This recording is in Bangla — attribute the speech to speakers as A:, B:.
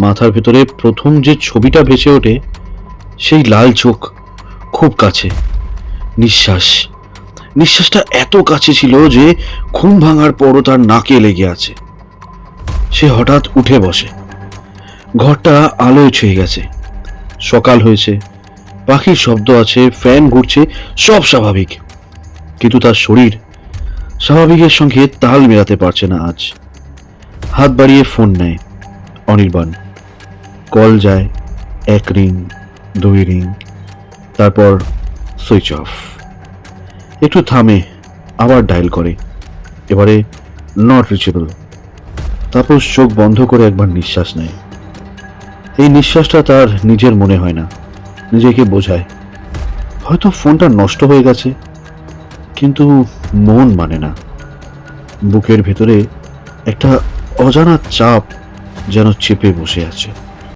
A: মাথার ভেতরে প্রথম যে ছবিটা ভেসে ওঠে সেই লাল চোখ, খুব কাছে, নিঃশ্বাস, নিঃশ্বাসটা এত কাছে ছিল যে ঘুম ভাঙার পরও তার নাকে লেগে আছে। সে হঠাৎ উঠে বসে। ঘরটা আলোয় ছেয়ে গেছে, সকাল হয়েছে, পাখির শব্দ আছে, ফ্যান ঘুরছে, সব স্বাভাবিক। কিন্তু তার শরীর স্বাভাবিকের সঙ্গে তাল মেলাতে পারছে না আজ। হাত বাড়িয়ে ফোন নেয় অনির্বাণ। কল যায়, 1 রিং, 2 রিং, তারপর সুইচ অফ। একটু থামে, আবার ডায়াল করে, এবারে নট রিচেবল। তারপর চোখ বন্ধ করে একবার নিঃশ্বাস নেয়। এই নিঃশ্বাসটা তার নিজের মনে হয় না, নিজেকে বোঝায় হয়তো ফোনটা নষ্ট হয়ে গেছে, কিন্তু মন মানে না। বুকের ভেতরে একটা অজানা চাপ যেন চেপে বসে আছে।